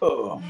Oh.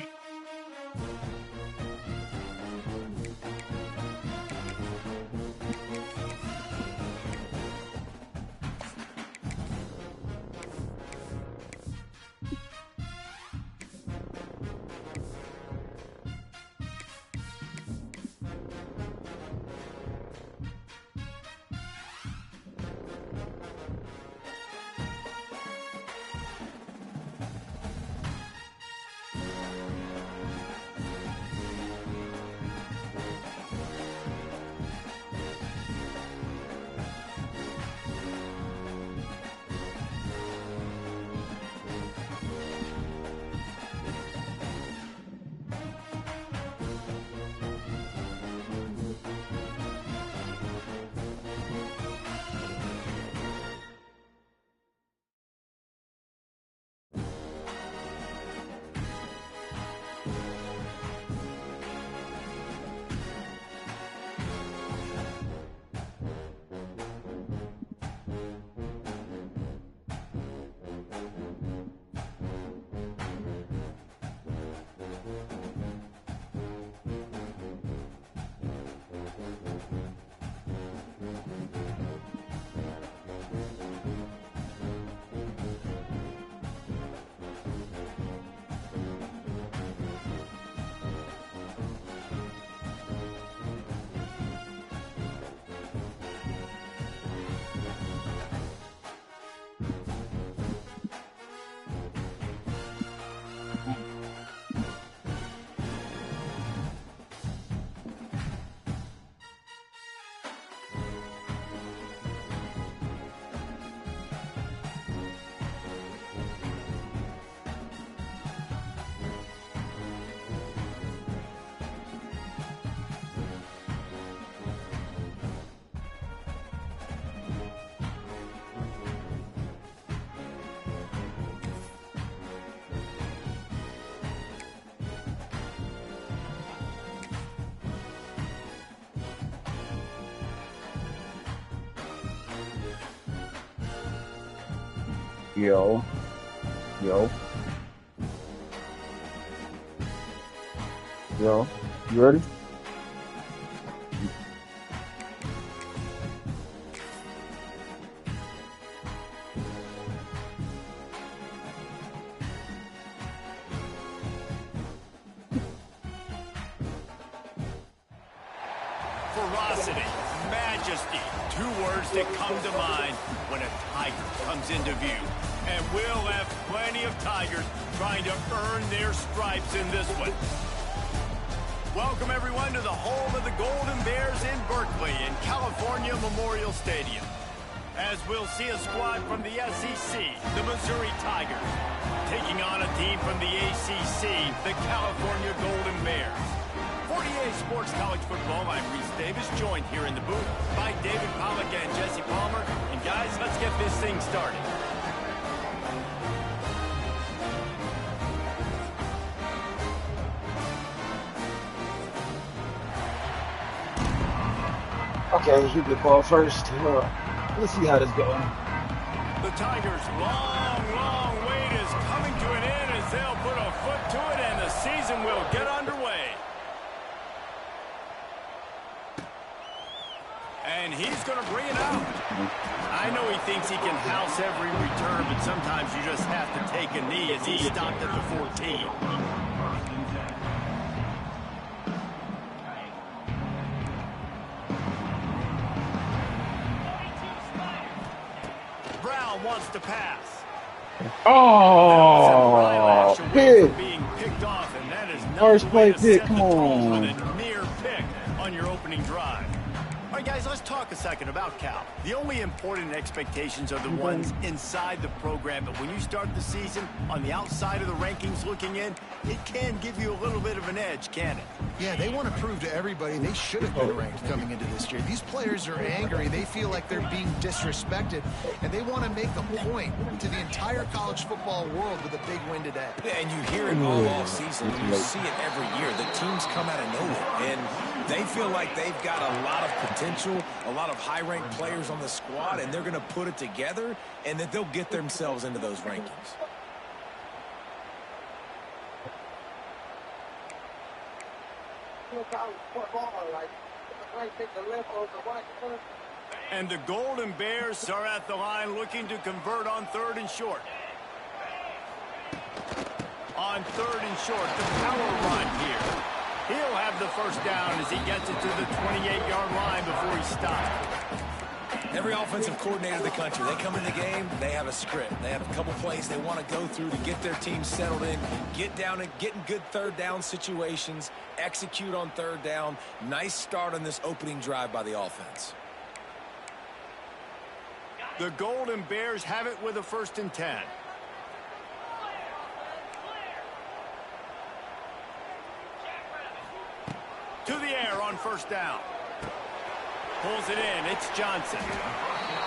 Yo, yo, yo. You ready? Ferocity, majesty, two words that come to mind when a tiger comes into view. And we'll have plenty of tigers trying to earn their stripes in this one. Welcome, everyone, to the home of the Golden Bears in Berkeley in California Memorial Stadium. As we'll see a squad from the SEC, the Missouri Tigers, taking on a team from the ACC, the California Golden Bears. 48 Sports College Football, I'm Reese Davis, joined here in the booth by David Pollack and Jesse Palmer. And guys, let's get this thing started. Okay, he the ball first. Let's see how this goes. The Tigers' long wait is coming to an end as they'll put a foot to it and the season will get underway. And he's going to bring it out. I know he thinks he can house every return, but sometimes you just have to take a knee as he stopped at the 14. Brown wants to pass. Oh, pick. Being picked off, and that is First play pick, come on. With a near pick on your opening drive. All right, guys, let's talk a second about Cal. The only important expectations are the ones inside the program, but when you start the season on the outside of the rankings looking in, it can give you a little bit of an edge, can it? Yeah, they want to prove to everybody they should have been ranked coming into this year. These players are angry. They feel like they're being disrespected, and they want to make a point to the entire college football world with a big win today. Yeah, and you hear it all season. You see it every year. The teams come out of nowhere, and they feel like they've got a lot of potential, a lot of high-ranked players on the squad, and they're going to put it together, and that they'll get themselves into those rankings. And the Golden Bears are at the line looking to convert on 3rd and short. On 3rd and short, the power run here. He'll have the first down as he gets it to the 28-yard line before he stops. Every offensive coordinator in the country, they come in the game, they have a script. They have a couple plays they want to go through to get their team settled in, get down and get in good 3rd down situations, execute on 3rd down. Nice start on this opening drive by the offense. The Golden Bears have it with a 1st and 10. To the air on 1st down. Pulls it in. It's Johnson.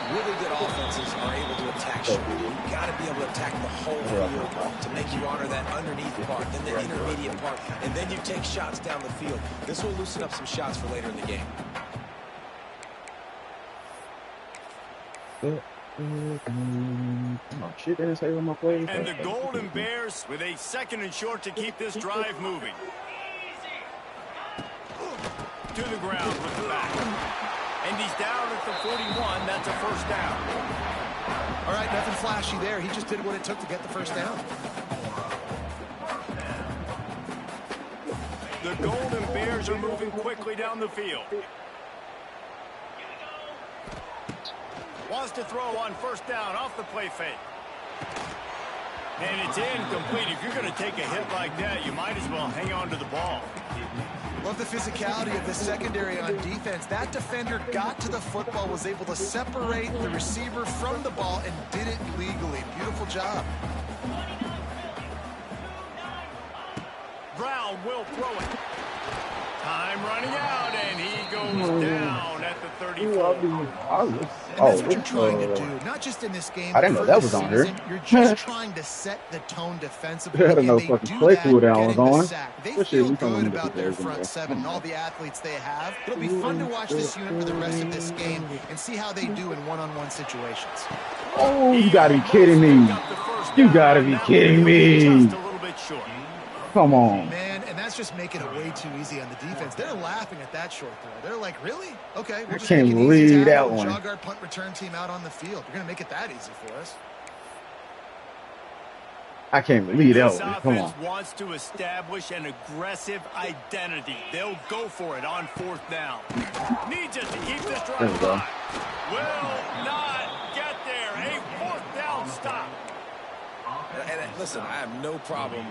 Really good offenses are able to attack short. You've got to be able to attack the whole field to make you honor that underneath part, then the intermediate part, and then you take shots down the field. This will loosen up some shots for later in the game. Oh, shit, they didn't say what my play is. And the Golden Bears with a 2nd and short to keep this drive moving. To the ground with the back. And he's down at the 41. That's a 1st down. All right, nothing flashy there. He just did what it took to get the 1st down. The Golden Bears are moving quickly down the field. Wants to throw on 1st down off the play fake. And it's incomplete. If you're going to take a hit like that, you might as well hang on to the ball. Love the physicality of the secondary on defense. That defender got to the football, was able to separate the receiver from the ball, and did it legally. Beautiful job. Brown will throw it. Time running out, and he goes down at the 34. And that's what you're trying to do, not just in this game. I didn't know that was on here. You're just trying to set the tone defensively. I didn't know fucking play cooldown was on. They feel good about their front 7 and all the athletes they have. It'll be fun to watch this unit for the rest of this game and see how they do in one-on-one situations. Oh, you gotta be kidding me. You gotta be kidding me. Come on. Man, and that's just making it way too easy on the defense. They're laughing at that short throw. They're like, really? Okay, we'll just can't make an believe easy that tackle, one. jog our punt return team out on the field. You're going to make it that easy for us. I can't believe that This one. Come offense on. wants to establish an aggressive identity. They'll go for it on 4th down. Needs it to keep this drive There we go. alive. Will not get there. A 4th down stop. And listen, I have no problem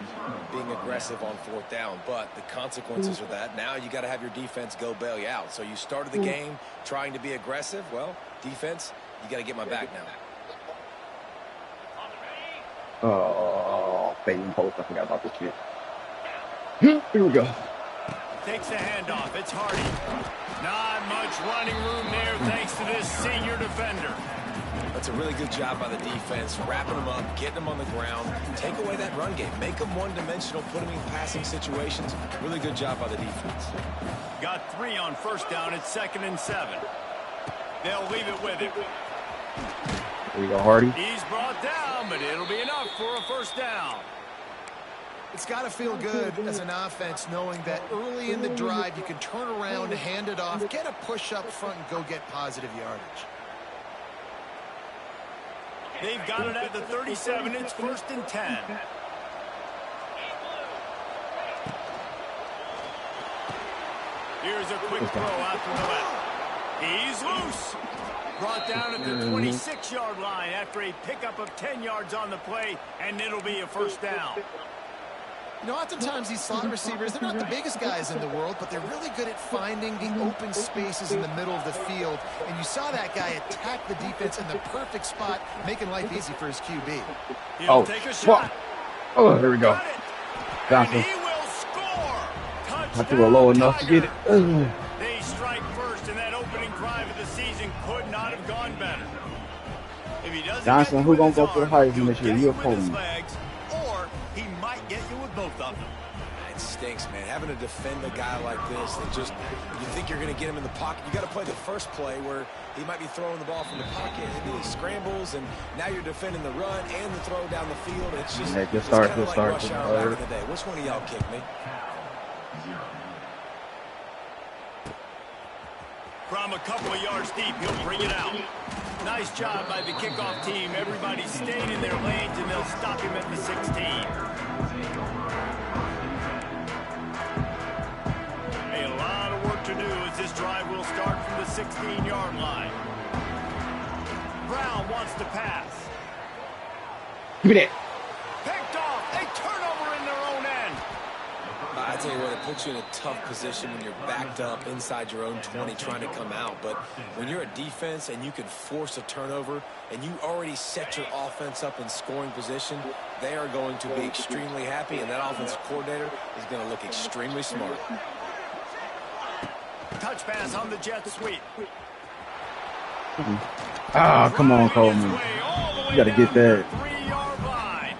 being aggressive on 4th down, but the consequences are that now you got to have your defense go bail you out. So you started the game trying to be aggressive. Well, defense, you got to get my back now. Oh, fading post. I forgot about this shit. Here we go. Takes the handoff. It's Hardy. Not much running room there thanks to this senior defender. That's a really good job by the defense, wrapping them up, getting them on the ground, take away that run game, make them one-dimensional, put them in passing situations. Really good job by the defense. Got 3 on 1st down. It's 2nd and 7. They'll leave it with him. There you go, Hardy. He's brought down, but it'll be enough for a 1st down. It's got to feel good as an offense knowing that early in the drive you can turn around, hand it off, get a push up front, and go get positive yardage. They've got it at the 37. It's 1st and 10. Here's a quick throw out to the left. He's loose. Brought down at the 26-yard line after a pickup of 10 yards on the play, and it'll be a 1st down. You know, oftentimes these slot receivers, they're not the biggest guys in the world, but they're really good at finding the open spaces in the middle of the field. And you saw that guy attack the defense in the perfect spot, making life easy for his QB. He'll take a shot. Oh, there we go. And he will score. I threw it low enough to get it. They strike first, and that opening drive of the season could not have gone better. If he doesn't Johnson, who gonna go for the Heisman this year? He'll You get you with his opponent. legs, or he might get you with both of them. It stinks, man. Having to defend a guy like this that just, you think you're going to get him in the pocket. You got to play the first play where he might be throwing the ball from the pocket and he scrambles, and now you're defending the run and the throw down the field. It's just, Yeah, good it's start, kind of good like start, rush good hour back in start. the day. Which one of y'all kicked me? From a couple of yards deep, he'll bring it out. Nice job by the kickoff team. Everybody staying in their lanes, and they'll stop him at the 16. A lot of work to do as this drive will start from the 16-yard line. Brown wants to pass. Give me that. Picked off. A turnover in their own end. I tell you what, it puts you in a tough position when you're backed up inside your own 20 trying to come out. But when you're a defense and you can force a turnover and you already set your offense up in scoring position, they are going to be extremely happy, and that offensive coordinator is going to look extremely smart. Touch pass on the jet sweep. Ah, come on, Coleman. You got to get that. 3-yard line.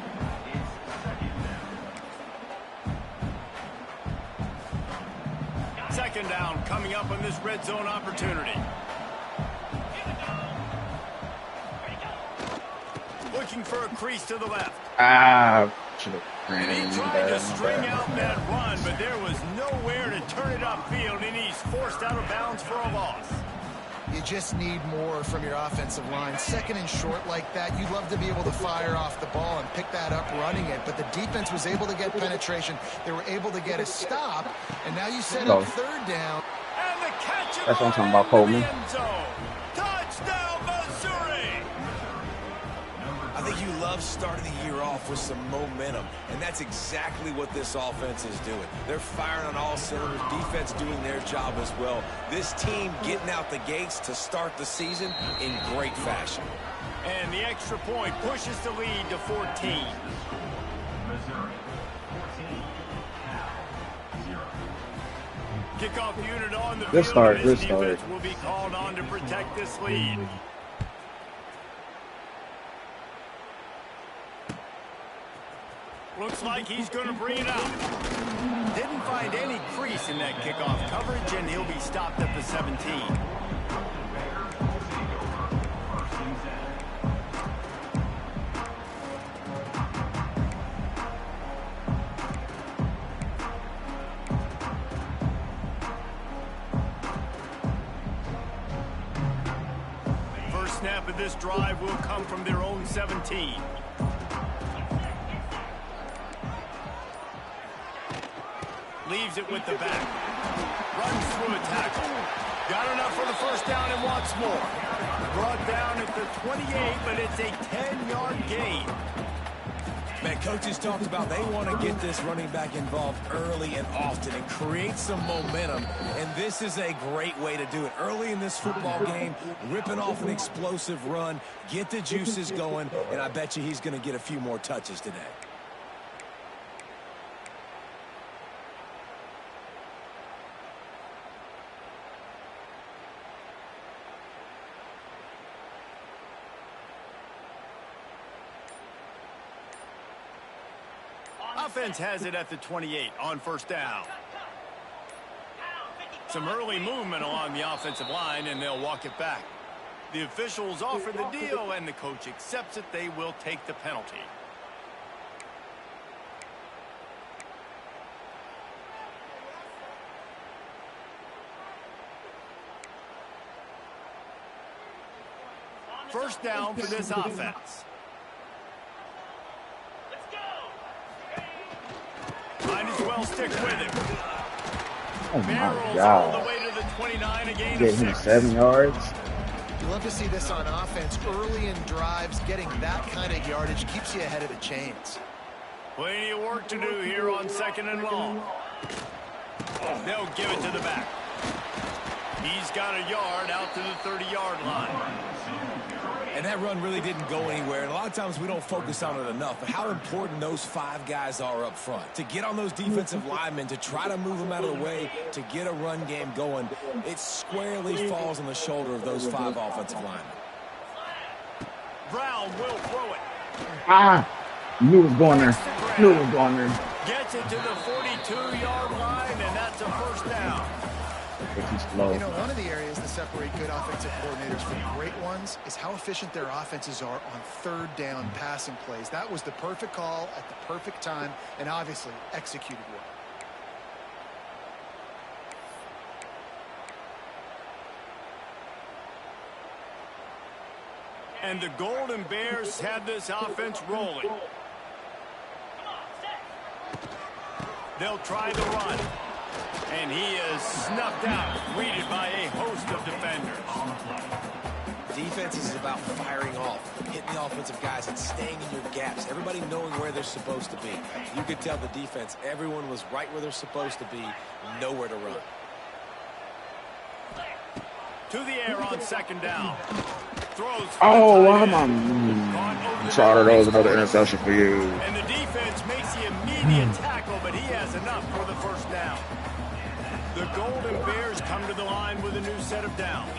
Second down coming up on this red zone opportunity. Looking for a crease to the left. Ah, should have. And he tried to string out that run, but there was nowhere to turn it upfield, and he's forced out of bounds for a loss. You just need more from your offensive line. Second and short like that, you'd love to be able to fire off the ball and pick that up running it, but the defense was able to get penetration. They were able to get a stop, and now you set up third down. And the catch. That's what I'm talking about, Coleman. Touchdown, Missouri! I think you love starting the year off with some momentum, and that's exactly what this offense is doing. They're firing on all cylinders, defense doing their job as well. This team getting out the gates to start the season in great fashion. And the extra point pushes the lead to 14. Kickoff unit on the field. This defense will be called on to protect this lead. Looks like he's going to bring it out. Didn't find any crease in that kickoff coverage, and he'll be stopped at the 17. First snap of this drive will come from their own 17. Leaves it with the back. Runs through a tackle. Got enough for the first down and wants more. Brought down at the 28, but it's a 10-yard gain. Man, coaches talked about they want to get this running back involved early and often and create some momentum, and this is a great way to do it. Early in this football game, ripping off an explosive run, get the juices going, and I bet you he's going to get a few more touches today. Offense has it at the 28 on first down. Some early movement along the offensive line, and they'll walk it back. The officials offer the deal, and the coach accepts it. They will take the penalty. First down for this offense. Might as well stick with him. Oh my Barrels God. all the way to the 29, a gain Get of him 6. 7 yards. You love to see this on offense. Early in drives, getting that kind of yardage keeps you ahead of the chains. Plenty of work to do here on second and long. They'll give it to the back. He's got a yard out to the 30-yard line. And that run really didn't go anywhere. And a lot of times we don't focus on it enough. But how important those 5 guys are up front. To get on those defensive linemen, to try to move them out of the way, to get a run game going, it squarely falls on the shoulder of those 5 offensive linemen. Brown will throw it. Ah, knew it was going there. Knew it was going there. Gets it to the 42-yard line, and that's a first down. He's slow. You know, one of the areas that separate good offensive coordinators from great ones is how efficient their offenses are on third down passing plays. That was the perfect call at the perfect time, and obviously executed well. And the Golden Bears have this offense rolling. They'll try the run. And he is snuffed out, greeted by a host of defenders. Defense is about firing off, hitting the offensive guys and staying in your gaps. Everybody knowing where they're supposed to be. You could tell the defense, everyone was right where they're supposed to be, nowhere to run. To the air on second down. Throws. Oh, I'm sorry, that was another interception for you. And the defense makes the immediate tackle, but he has enough for the first down. The Golden Bears come to the line with a new set of downs.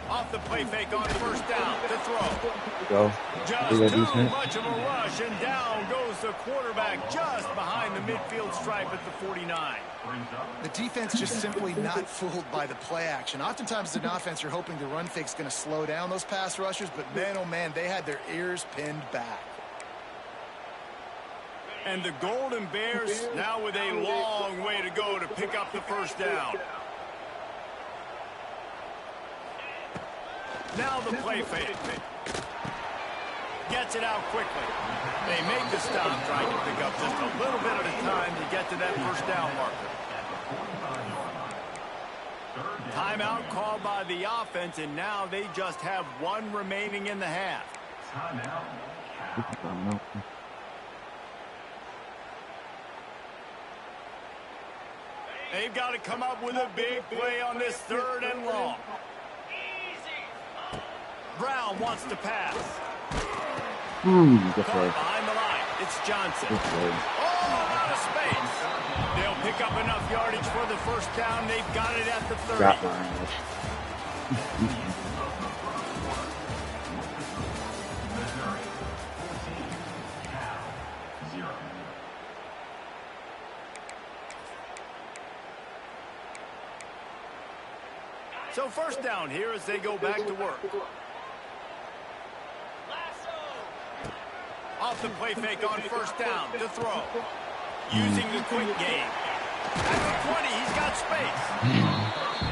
Off the play fake on first down to throw. Go. Just too much of a rush, and down goes the quarterback just behind the midfield stripe at the 49. The defense just simply not fooled by the play action. Oftentimes, as an offense, you're hoping the run fake's going to slow down those pass rushers, but man, oh man, they had their ears pinned back. And the Golden Bears now with a long way to go to pick up the first down. Now the play fake. Gets it out quickly. They make the stop, trying to pick up just a little bit at a time to get to that first down marker. Timeout called by the offense, and now they just have one remaining in the half. They've got to come up with a big play on this third and long. Brown wants to pass. Good play. Behind the line, it's Johnson. Oh, out of space. They'll pick up enough yardage for the first down. They've got it at the 30. Got mine. So first down here as they go back to work. Off the play fake on first down to throw. Using the quick game. At the 20, he's got space.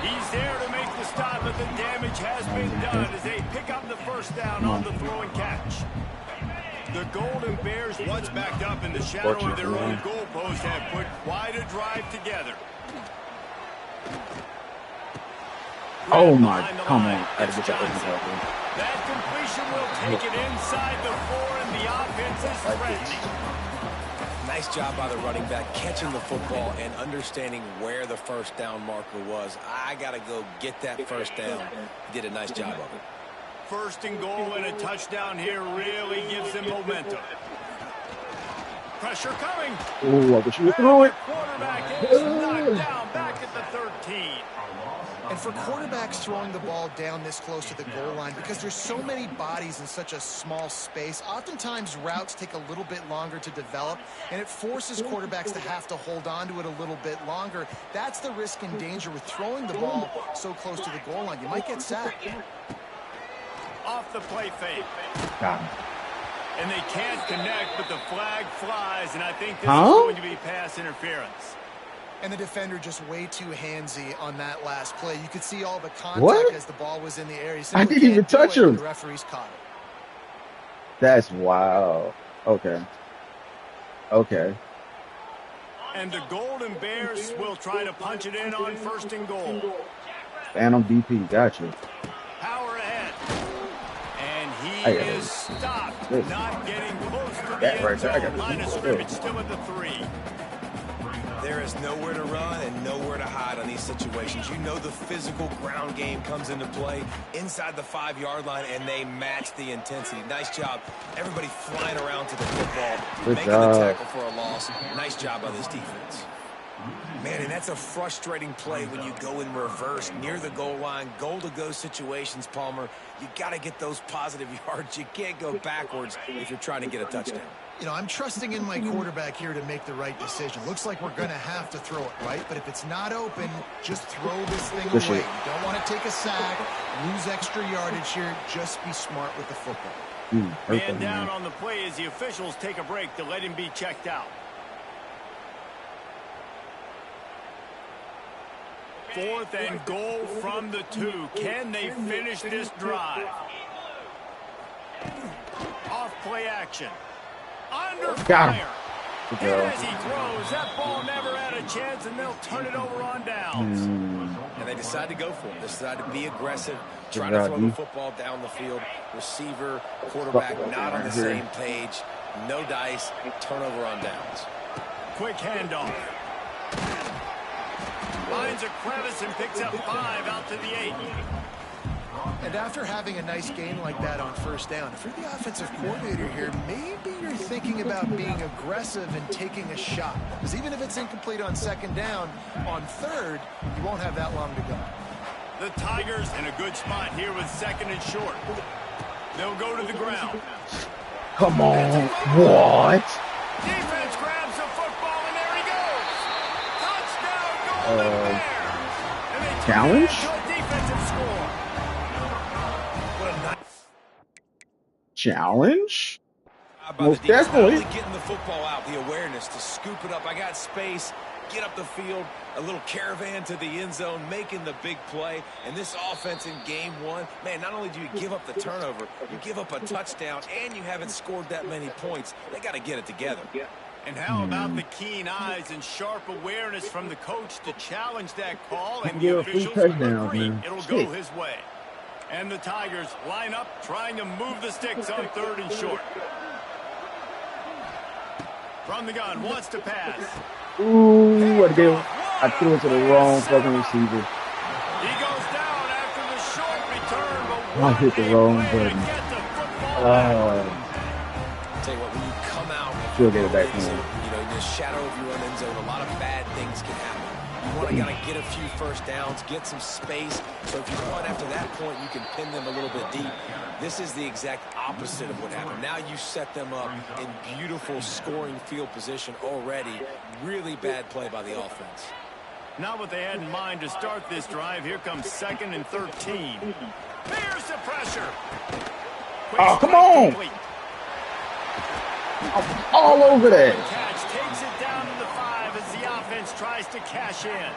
He's there to make the stop, but the damage has been done as they pick up the first down on the throw and catch. The Golden Bears, once backed up in the shadow of their own goalpost, have put quite a drive together. Oh my, come on. I gotta get that That completion will take it inside the 4, and the offense is threatening. Nice job by the running back catching the football and understanding where the first down marker was. I got to go get that first down. He did a nice job of it. First and goal and a touchdown here really gives them momentum. Pressure coming. Oh, I wish you would throw it. Quarterback is knocked down back at the 13. And for quarterbacks throwing the ball down this close to the goal line, because there's so many bodies in such a small space, oftentimes routes take a little bit longer to develop, and it forces quarterbacks to have to hold on to it a little bit longer. That's the risk and danger with throwing the ball so close to the goal line. You might get sacked. Off the play fake. Got him. And they can't connect, but the flag flies, and I think this is going to be pass interference. And the defender just way too handsy on that last play. You could see all the contact as the ball was in the air. I didn't even touch him. The referees caught it. That's wow. Okay. Okay. And the Golden Bears will try to punch it in on first and goal. Phantom DP, gotcha. Power ahead. And he is stopped. Not getting close to the end zone. Line of scrimmage still at the 3. There is nowhere to run and nowhere to hide on these situations. You know the physical ground game comes into play inside the 5-yard line, and they match the intensity. Nice job. Everybody flying around to the football, making the tackle for a loss. Nice job by this defense. Man, and that's a frustrating play when you go in reverse near the goal line, goal-to-go situations, Palmer. You got to get those positive yards. You can't go backwards if you're trying to get a touchdown. You know, I'm trusting in my quarterback here to make the right decision. Looks like we're going to have to throw it, right? But if it's not open, just throw this thing away. You don't want to take a sack, lose extra yardage here. Just be smart with the football. Man down on the play as the officials take a break to let him be checked out. 4th and goal from the 2. Can they finish this drive? Off play action. Under fire. And as he throws, that ball never had a chance, and they'll turn it over on downs. And they decide to go for it. They decide to be aggressive, try to throw the football down the field. Receiver, quarterback not on the same page. No dice, turnover on downs. Quick handoff. Finds a crevice and picks up 5 out to the 8. And after having a nice game like that on first down, if you're the offensive coordinator here, maybe you're thinking about being aggressive and taking a shot. Because even if it's incomplete on second down, on third, you won't have that long to go. The Tigers in a good spot here with 2nd and short. They'll go to the ground. Come on. What? Defense grabs the football, and there he goes. Touchdown, Golden Bears. And they Challenge? turn it into a defensive score. Challenge? Most definitely. Getting the football out, the awareness to scoop it up. I got space, get up the field, a little caravan to the end zone, making the big play. And this offense in game 1, man, not only do you give up the turnover, you give up a touchdown, and you haven't scored that many points. They got to get it together. And how about the keen eyes and sharp awareness from the coach to challenge that call, and the officials agree it'll go his way. And the Tigers line up, trying to move the sticks on 3rd and short. From the gun, wants to pass. Ooh, what a deal. I threw it to the wrong fucking receiver. He goes down after the short return, but I hit the wrong button. Tell you what, when you come out, she'll get it back home. You know, in the shadow of your own end zone, a lot of bad things can happen. You want to get a few first downs, get some space, so if you run after that point, you can pin them a little bit deep. This is the exact opposite of what happened. Now you set them up in beautiful scoring field position already. Really bad play by the offense. Not what they had in mind to start this drive. Here comes 2nd and 13. Here's the pressure. Oh, come on. All over that. Catch takes it down to the 5 as the offense tries to cash in.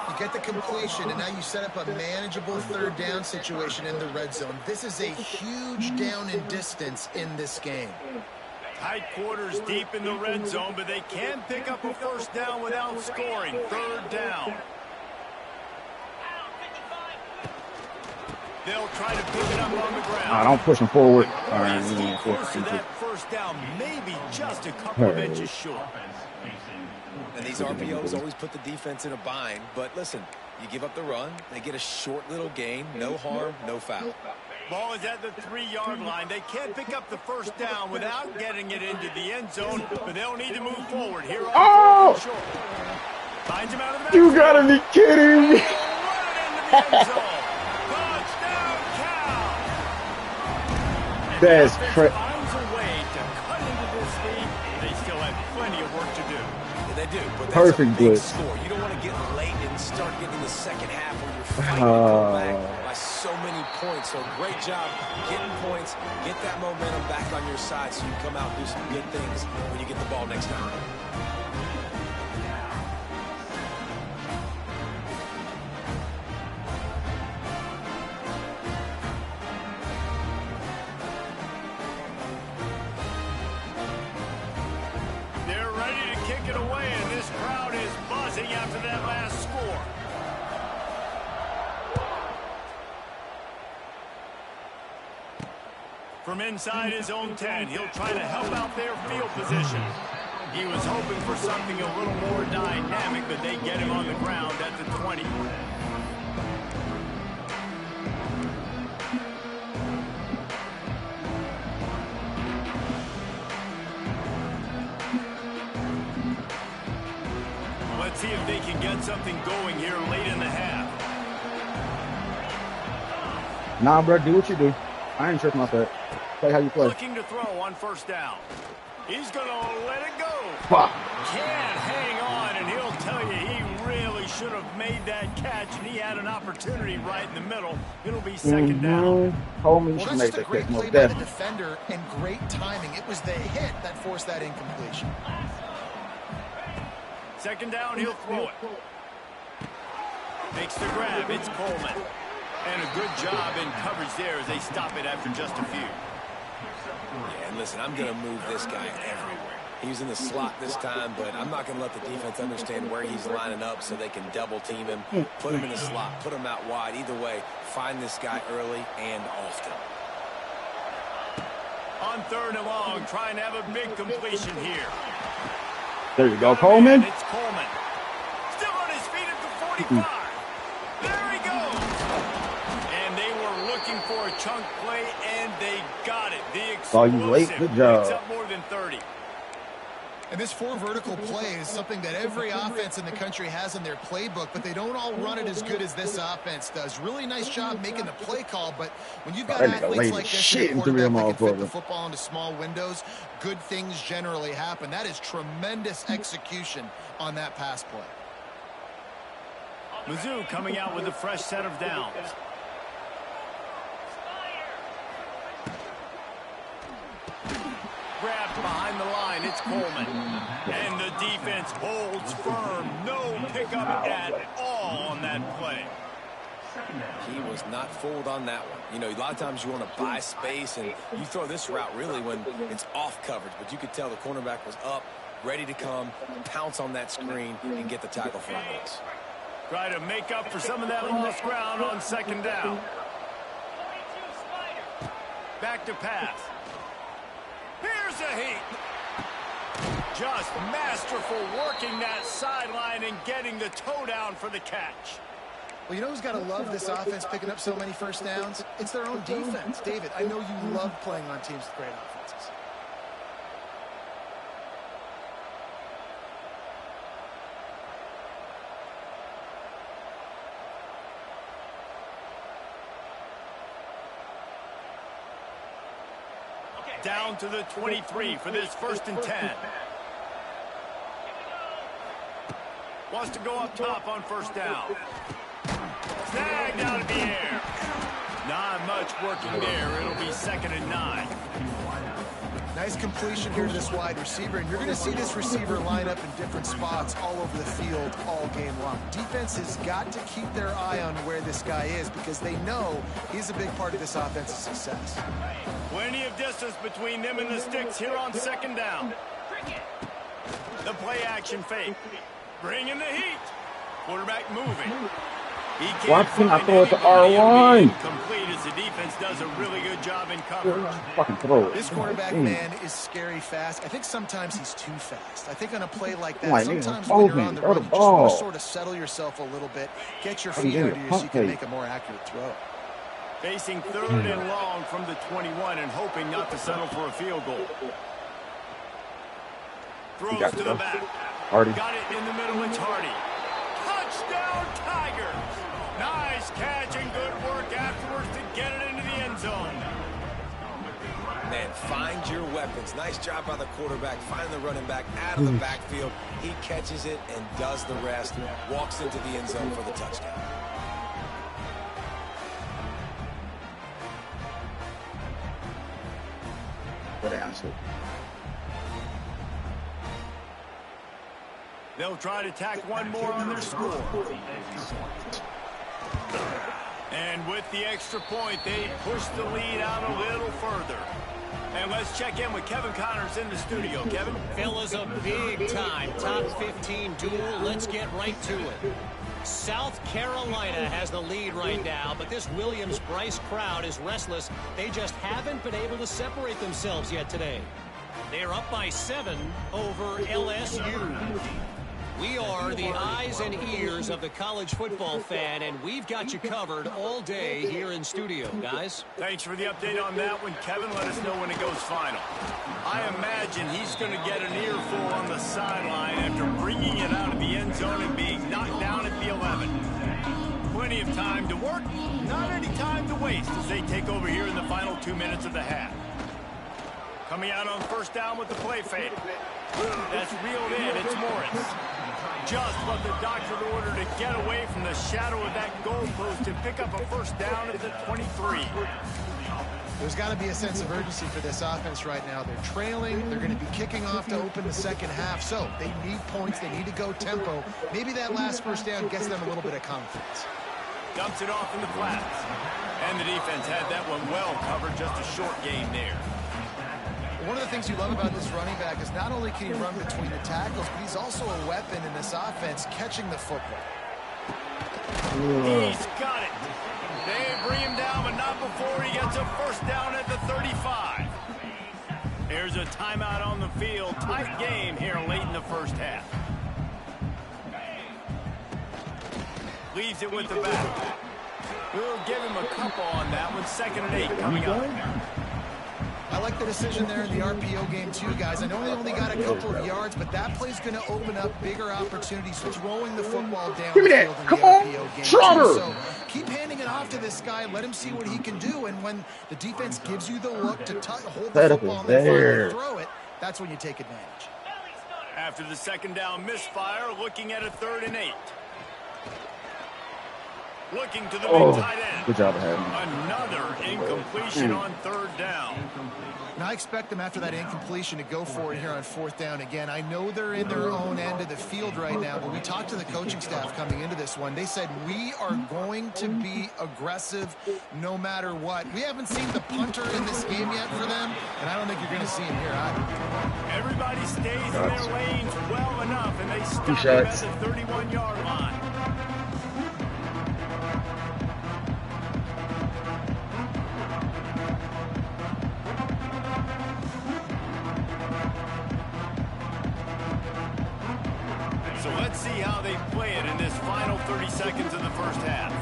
You get the completion, and now you set up a manageable 3rd down situation in the red zone. This is a huge down in distance in this game. Tight quarters deep in the red zone, but they can pick up a first down without scoring. 3rd down. They'll try to pick it up on the ground. Don't push him forward. All right, close to that first down, maybe just a couple of inches short. And these RPOs always put the defense in a bind. But listen, you give up the run, they get a short little gain, no harm, no foul. Ball is at the 3-yard line. They can't pick up the first down without getting it into the end zone, but they'll need to move forward here on short. Finds him out of the backfield. You gotta be kidding me. Run it into the end zone. Touchdown, Cal. That's crazy. Finds a way to cut into this lead. They still have plenty of work to do. They do, but that's perfect a big blitz. score. You don't want to get late and start getting the second half where you're fighting to come back by so many points. So great job getting points, get that momentum back on your side so you come out and do some good things when you get the ball next time. After that last score. From inside his own 10, he'll try to help out their field position. He was hoping for something a little more dynamic, but they get him on the ground at the 20. Let's see if they can get something going here late in the half. Nah, bro, do what you do. I ain't tripping off that. Play how you play. Looking to throw on first down. He's going to let it go. Fuck. Can't hang on, and he'll tell you he really should have made that catch, and he had an opportunity right in the middle. It'll be 2nd down. Homie, Well, that's just a great play by the defender and great timing. It was the hit that forced that incompletion. 2nd down, he'll throw it. Makes the grab. It's Coleman. And a good job in coverage there as they stop it after just a few. Yeah, and listen, I'm going to move this guy everywhere. He's in the slot this time, but I'm not going to let the defense understand where he's lining up so they can double team him, put him in the slot, put him out wide. Either way, find this guy early and often. On 3rd and long, trying to have a big completion here. There you go, Coleman. It's Coleman. Still on his feet at the 45. There he goes. And they were looking for a chunk play, and they got it. The explosive. Saw you late. Good job. Picks up more than 30. And this 4 vertical play is something that every offense in the country has in their playbook, but they don't all run it as good as this offense does. Really nice job making the play call, but when you've got athletes like this in the quarterback that can fit the football into small windows, good things generally happen. That is tremendous execution on that pass play. Mizzou coming out with a fresh set of downs. Grabbed behind the line, it's Coleman. And the defense holds firm. No pickup at all on that play. He was not fooled on that one. You know, a lot of times you want to buy space, and you throw this route really when it's off coverage. But you could tell the cornerback was up, ready to come, pounce on that screen, and get the tackle for a loss. Try to make up for some of that lost ground on 2nd down. Back to pass. Here's a heat. Just masterful working that sideline and getting the toe down for the catch. Well, you know who's got to love this offense picking up so many first downs? It's their own defense. David, I know you love playing on teams with great offenses. Down to the 23 for this 1st and 10. Wants to go up top on 1st down. Snagged out of the air. Not much working there. It'll be 2nd and 9. Nice completion here to this wide receiver, and you're going to see this receiver line up in different spots all over the field all game long. Defense has got to keep their eye on where this guy is because they know he's a big part of this offense's success. Plenty of distance between them and the sticks here on 2nd down. The play action fake. Bringing the heat. Quarterback moving. Watson, I throw it to R1. Complete as the defense does a really good job in coverage. Fucking throw it. This quarterback, man, is scary fast. I think sometimes he's too fast. I think on a play like that, sometimes when you're on the run, you just want to sort of settle yourself a little bit, get your feet under you so you can make a more accurate throw. Facing 3rd and long from the 21 and hoping not to settle for a field goal. Throws to the back. Hardy. Got it in the middle. It's Hardy. Touchdown Tigers. Nice catch and good work afterwards to get it into the end zone. Man, find your weapons. Nice job by the quarterback. Find the running back out of the backfield. He catches it and does the rest. Walks into the end zone for the touchdown. Good answer. They'll try to tack one more on their score. And with the extra point, they push the lead out a little further. And let's check in with Kevin Connors in the studio. Kevin? Phil, is a big-time top 15 duel. Let's get right to it. South Carolina has the lead right now, but this Williams-Brice crowd is restless. They just haven't been able to separate themselves yet today. They're up by 7 over LSU. We are the eyes and ears of the college football fan, and we've got you covered all day here in studio, guys. Thanks for the update on that one, Kevin. Let us know when it goes final. I imagine he's going to get an earful on the sideline after bringing it out of the end zone and being knocked down at the 11. Plenty of time to work, not any time to waste as they take over here in the final 2 minutes of the half. Coming out on 1st down with the play fake. That's reeled in. It's Morris. Just what the doctor ordered to get away from the shadow of that goalpost and pick up a 1st down at the 23. There's got to be a sense of urgency for this offense right now. They're trailing. They're going to be kicking off to open the second half. So they need points. They need to go tempo. Maybe that last first down gets them a little bit of confidence. Dumps it off in the flats. And the defense had that one well covered. Just a short game there. One of the things you love about this running back is not only can he run between the tackles, but he's also a weapon in this offense catching the football. He's got it. They bring him down, but not before he gets a first down at the 35. There's a timeout on the field. Tight game here late in the first half. Leaves it with the back. We'll give him a couple on that one. 2nd and 8 coming up. I like the decision there in the RPO game too, guys. I know they only got a couple of yards, but that play's going to open up bigger opportunities throwing the football down the field in the RPO game. So keep handing it off to this guy. Let him see what he can do. And when the defense gives you the look to hold the football and then finally throw it, that's when you take advantage. After the 2nd down misfire, looking at a 3rd and 8. Looking to the big tight end. Good job, Harry. Another incompletion on 3rd down. Now I expect them after that incompletion to go for it here on 4th down again. I know they're in their own end of the field right now, but we talked to the coaching staff coming into this one. They said, we are going to be aggressive no matter what. We haven't seen the punter in this game yet for them, and I don't think you're going to see him here either. Everybody stays in their lanes well enough, and they stop him at the 31-yard line. So let's see how they play it in this final 30 seconds of the first half.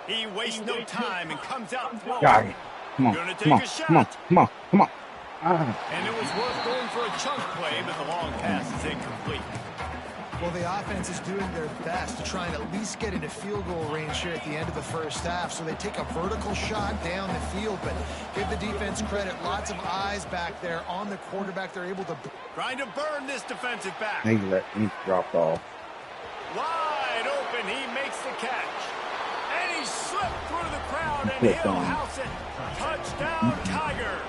He wastes no time and comes out throwing. Got it. Come on, Gonna take come on, a shot. come on, come on, come on. And it was worth going for a chunk play, but the long pass is incomplete. Well, the offense is doing their best to try and at least get into field goal range here at the end of the first half. So they take a vertical shot down the field, but give the defense credit. Lots of eyes back there on the quarterback. They're able to... Trying to burn this defensive back. He dropped off. Wide open, he makes the catch. And he slipped through the crowd, and he'll house it. Touchdown, Tigers.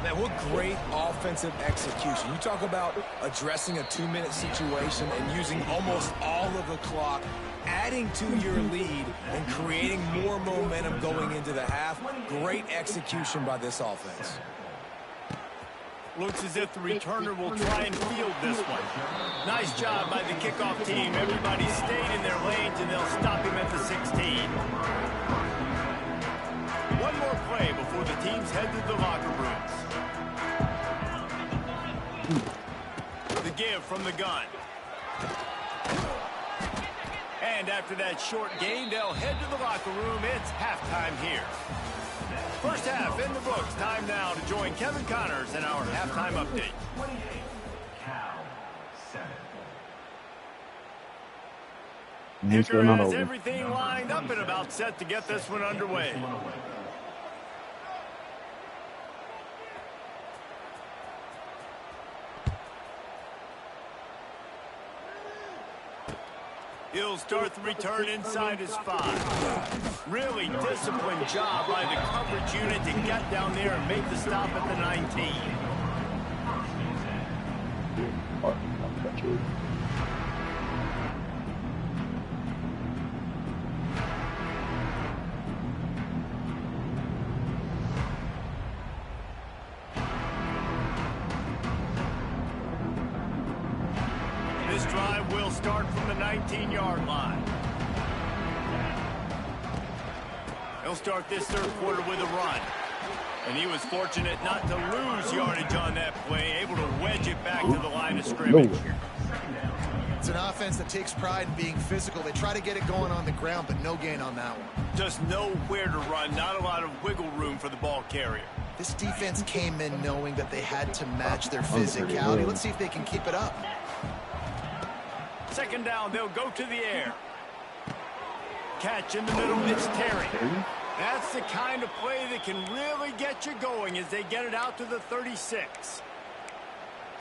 Man, what great offensive execution. You talk about addressing a 2-minute situation and using almost all of the clock, adding to your lead and creating more momentum going into the half. Great execution by this offense. Looks as if the returner will try and field this one. Nice job by the kickoff team. Everybody stayed in their lanes, and they'll stop him at the 16. One more play before the teams head to the locker rooms. The give from the gun. And after that short gain, they'll head to the locker room. It's halftime here. First half in the books. Time now to join Kevin Connors in our halftime update. Hickory has everything lined up and about set to get this one underway. He'll start the return inside his 5. Really disciplined job by the coverage unit to get down there and make the stop at the 19. This drive will start from the 19-yard line. He'll start this third quarter with a run. And he was fortunate not to lose yardage on that play, able to wedge it back to the line of scrimmage. It's an offense that takes pride in being physical. They try to get it going on the ground, but no gain on that one. Just nowhere to run, not a lot of wiggle room for the ball carrier. This defense came in knowing that they had to match their physicality. Let's see if they can keep it up. Second down, they'll go to the air. Catch in the middle, it's Terry. That's the kind of play that can really get you going as they get it out to the 36.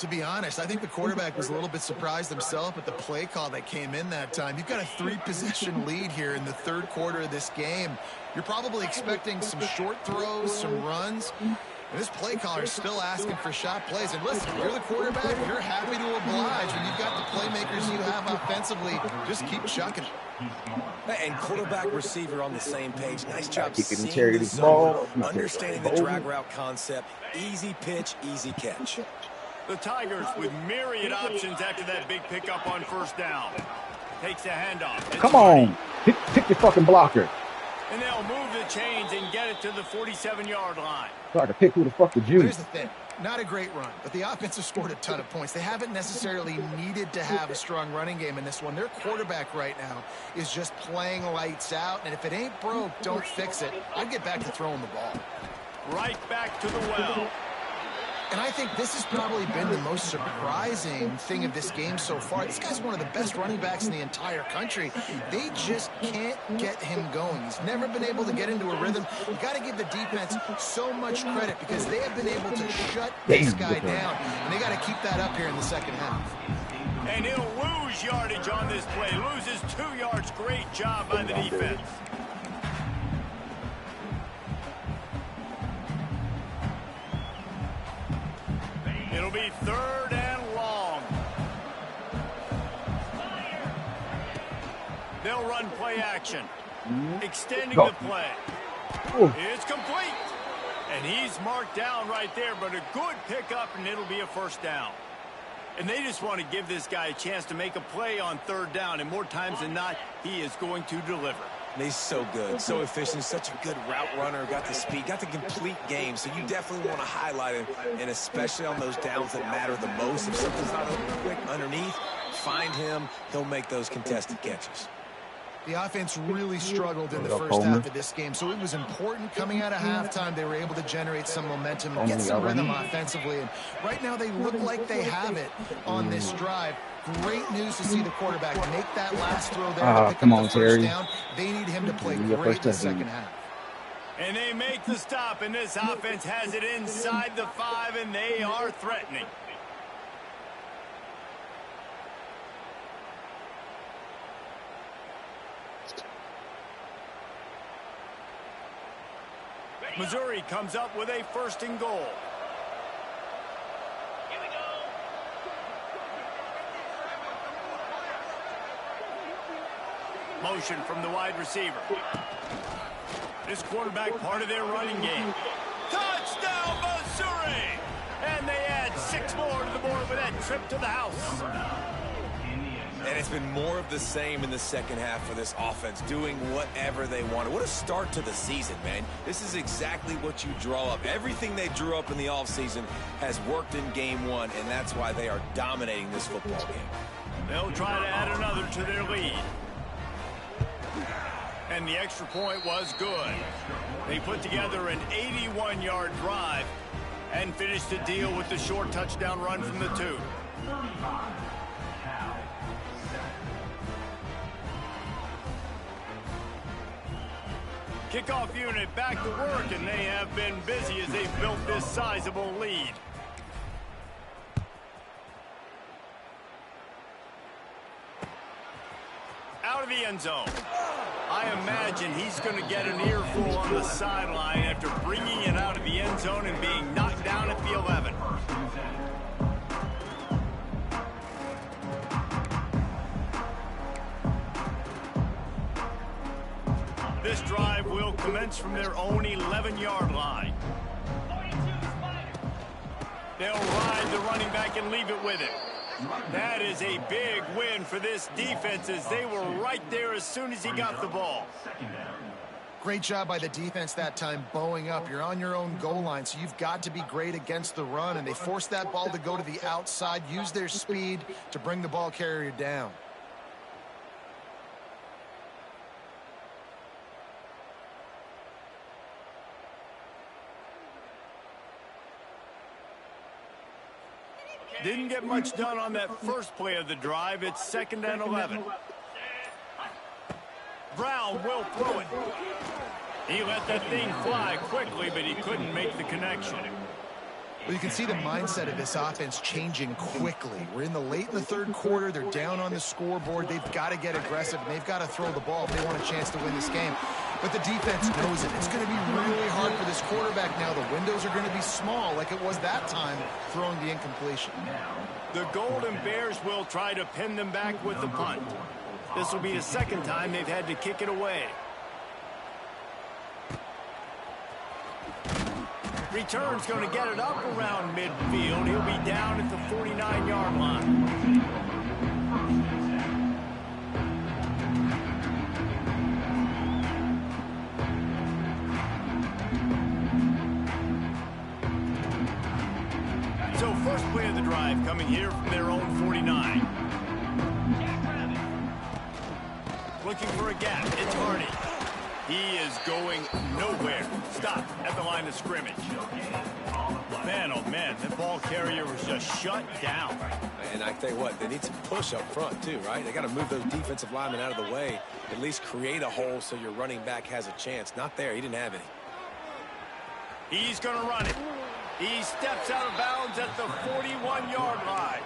To be honest, I think the quarterback was a little bit surprised himself at the play call that came in that time. You've got a 3-possession lead here in the third quarter of this game. You're probably expecting some short throws, some runs. And this play caller is still asking for shot plays. And listen, if you're the quarterback, you're happy to oblige. When you've got the playmakers you have offensively, just keep chucking. And quarterback receiver on the same page. Nice job Kicking seeing the ball, zone, understanding the drag route concept. Easy pitch, easy catch. The Tigers with myriad options after that big pickup on first down. Takes a handoff. Come on. Pick your fucking blocker. And they'll move the chains and get it to the 47-yard line. Try to pick who the fuck the juice. Here's the thing. Not a great run, but the offense has scored a ton of points. They haven't necessarily needed to have a strong running game in this one. Their quarterback right now is just playing lights out, and if it ain't broke, don't fix it. I'd get back to throwing the ball. Right back to the well. And I think this has probably been the most surprising thing of this game so far. This guy's one of the best running backs in the entire country. They just can't get him going. He's never been able to get into a rhythm. You got to give the defense so much credit because they have been able to shut this guy down. And they got to keep that up here in the second half. And he'll lose yardage on this play. Loses 2 yards. Great job by the defense. It'll be 3rd and long. They'll run play action. Extending the play. It's complete. And he's marked down right there, but a good pickup, and it'll be a first down. And they just want to give this guy a chance to make a play on 3rd down, and more times than not, he is going to deliver. And he's so good, so efficient, such a good route runner, got the speed, got the complete game. So you definitely want to highlight him, and especially on those downs that matter the most. If something's not quick underneath, find him. He'll make those contested catches. The offense really struggled in the first half of this game, so it was important coming out of halftime. They were able to generate some momentum and get some rhythm offensively. And right now they look like they have it on this drive. Great news to see the quarterback make that last throw there to pick up the first down. They need him to play great in the second half. And they make the stop, and this offense has it inside the 5, and they are threatening. Missouri comes up with a 1st and goal. Motion from the wide receiver. This quarterback part of their running game. Touchdown, Missouri! And they add 6 more to the board with that trip to the house. And it's been more of the same in the second half for this offense, doing whatever they wanted. What a start to the season, man. This is exactly what you draw up. Everything they drew up in the offseason has worked in game 1, and that's why they are dominating this football game. They'll try to add another to their lead. And the extra point was good. They put together an 81-yard drive and finished the deal with the short touchdown run from the 2. Kickoff unit back to work, and they have been busy as they've built this sizable lead. Out of the end zone. I imagine he's going to get an earful on the sideline after bringing it out of the end zone and being knocked down at the 11. This drive will commence from their own 11-yard line. They'll ride the running back and leave it with it. That is a big win for this defense as they were right there as soon as he got the ball. Great job by the defense that time, bowing up. You're on your own goal line, so you've got to be great against the run, and they forced that ball to go to the outside, use their speed to bring the ball carrier down. Didn't get much done on that first play of the drive. It's 2nd and 11. Brown will throw it. He let that thing fly quickly, but he couldn't make the connection. Well, you can see the mindset of this offense changing quickly. We're late in the third quarter. They're down on the scoreboard. They've got to get aggressive, and they've got to throw the ball if they want a chance to win this game. But the defense knows it. It's going to be really hard for this quarterback now. The windows are going to be small like it was that time throwing the incompletion. The Golden Bears will try to pin them back with the punt. This will be the second time they've had to kick it away. Return's going to get it up around midfield. He'll be down at the 49-yard line. So first play of the drive coming here from their own 49. Looking for a gap. It's Hardy. He is going nowhere. Stop at the line of scrimmage. Man, oh man, that ball carrier was just shut down. And I tell you what, they need some push up front too, right? They got to move those defensive linemen out of the way, at least create a hole so your running back has a chance. Not there. He didn't have any. He's going to run it. He steps out of bounds at the 41-yard line.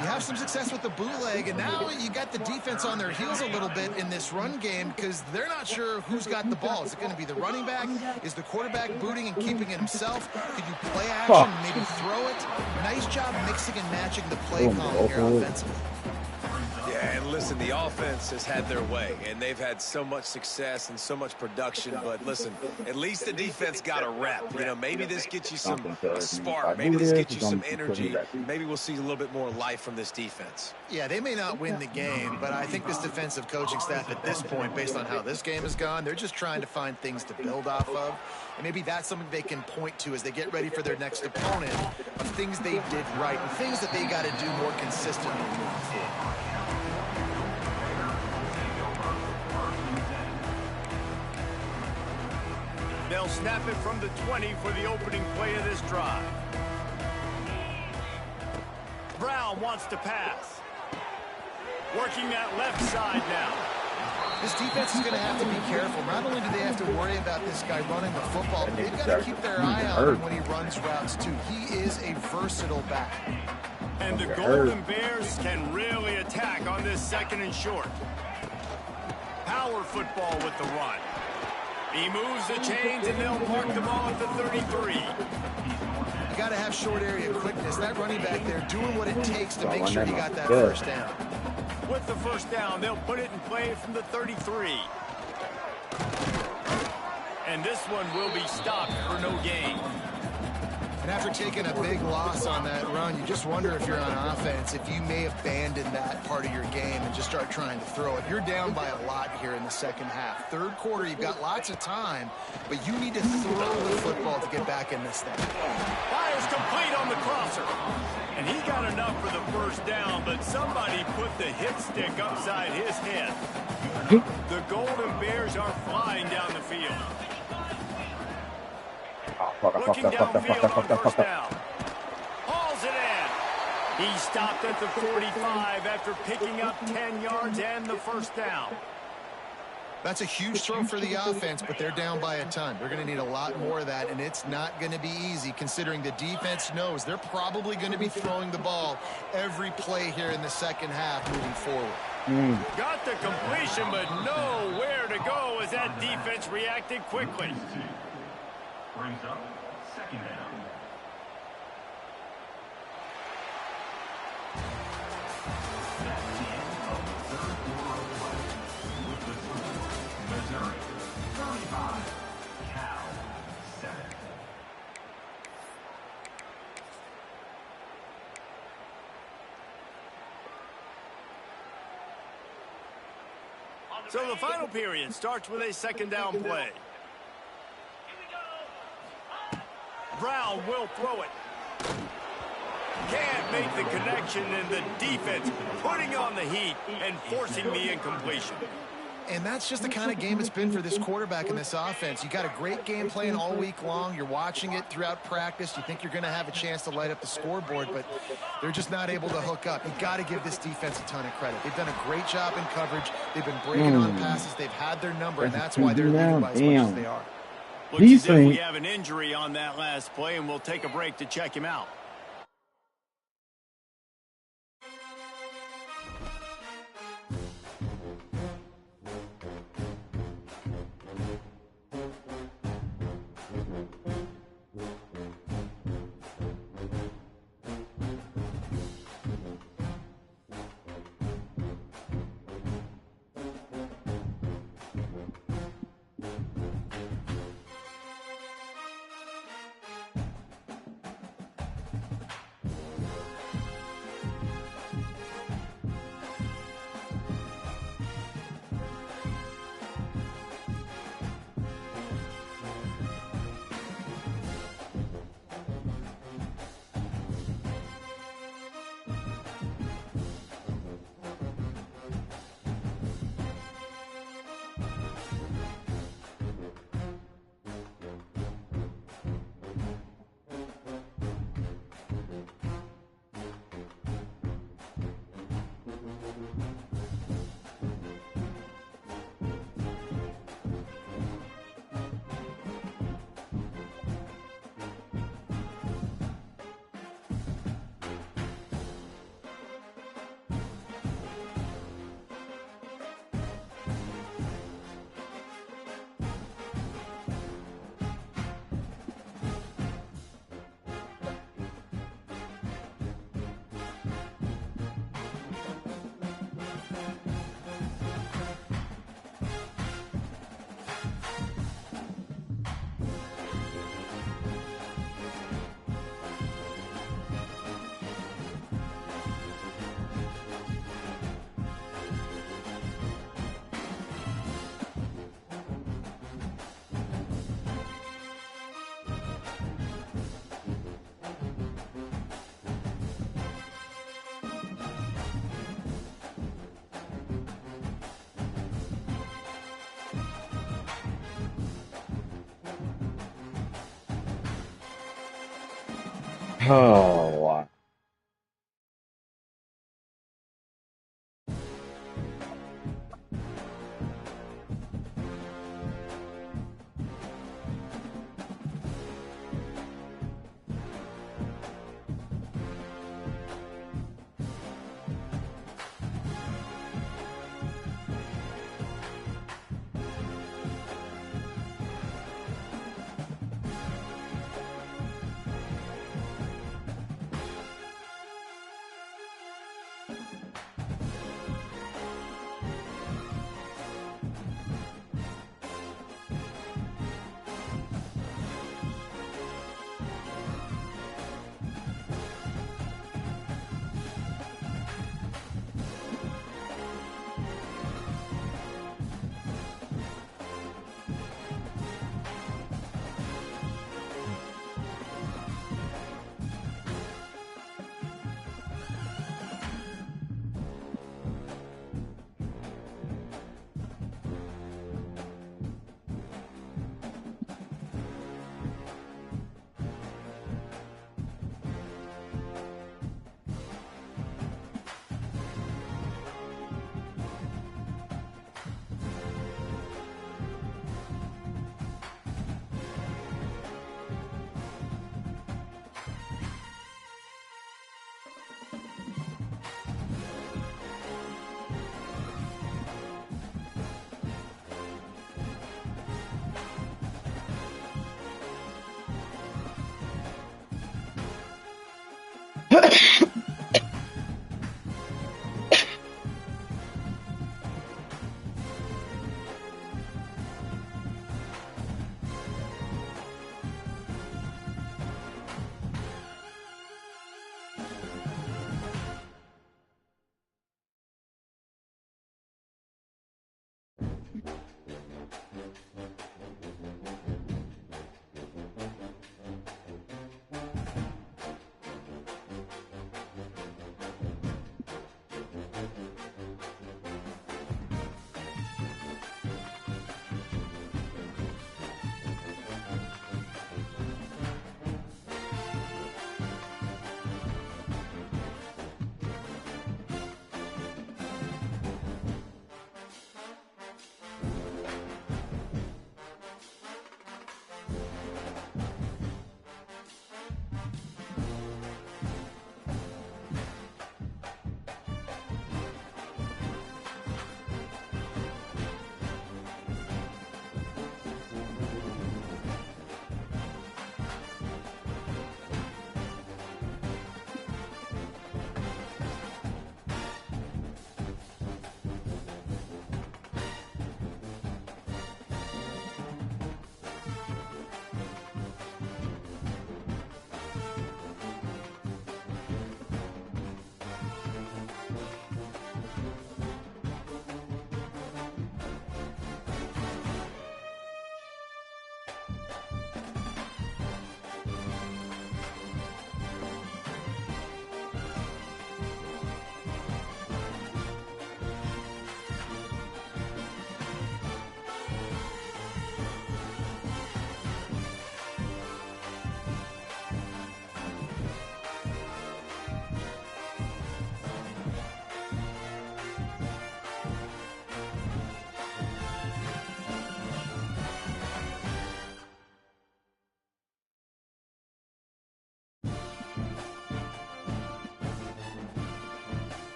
You have some success with the bootleg, and now you got the defense on their heels a little bit in this run game because they're not sure who's got the ball. Is it going to be the running back? Is the quarterback booting and keeping it himself? Could you play action, maybe throw it? Nice job mixing and matching the play calling here offensively. Yeah, and listen, the offense has had their way, and they've had so much success and so much production. But listen, at least the defense got a rep. You know, maybe this gets you a spark. Maybe this gets you some energy. Maybe we'll see a little bit more life from this defense. Yeah, they may not win the game, but I think this defensive coaching staff at this point, based on how this game has gone, they're just trying to find things to build off of. And maybe that's something they can point to as they get ready for their next opponent of things they did right and things that they got to do more consistently moving forward. They'll snap it from the 20 for the opening play of this drive. Brown wants to pass. Working that left side now. This defense is going to have to be careful. Not only do they have to worry about this guy running the football, but they've got to keep their eye on him when he runs routes too. He is a versatile back. And the Golden Bears can really attack on this second and short. Power football with the run. He moves the chains, and they'll park the ball at the 33. You got to have short area quickness. That running back there doing what it takes to make sure he got that first down. With the first down, they'll put it in play from the 33. And this one will be stopped for no gain. And after taking a big loss on that run, you just wonder if you're on offense, if you may abandon that part of your game and just start trying to throw it. You're down by a lot here in the second half. Third quarter, you've got lots of time, but you need to throw the football to get back in this thing. Fires complete on the crosser. And he got enough for the first down, but somebody put the hit stick upside his head. The Golden Bears are flying down the field. Looking downfield on first down. Hauls it in. He stopped at the 45 after picking up 10 yards and the first down. That's a huge throw for the offense, but they're down by a ton. They're going to need a lot more of that, and it's not going to be easy considering the defense knows they're probably going to be throwing the ball every play here in the second half moving forward. Got the completion, but nowhere to go as that defense reacted quickly. Brings up second down. That's the end of the third quarter of play. With the score, Missouri 35, Cal 7. So the final period starts with a second down play. Brown will throw it. Can't make the connection, and the defense putting on the heat and forcing the incompletion. And that's just the kind of game it's been for this quarterback in this offense. You got a great game plan all week long. You're watching it throughout practice. You think you're going to have a chance to light up the scoreboard, but they're just not able to hook up. You got to give this defense a ton of credit. They've done a great job in coverage. They've been breaking on passes. They've had their number, and that's why they're leading by as much as they are. Looks as if we have an injury on that last play, and we'll take a break to check him out. Oh,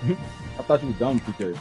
I thought you were dumb, PK.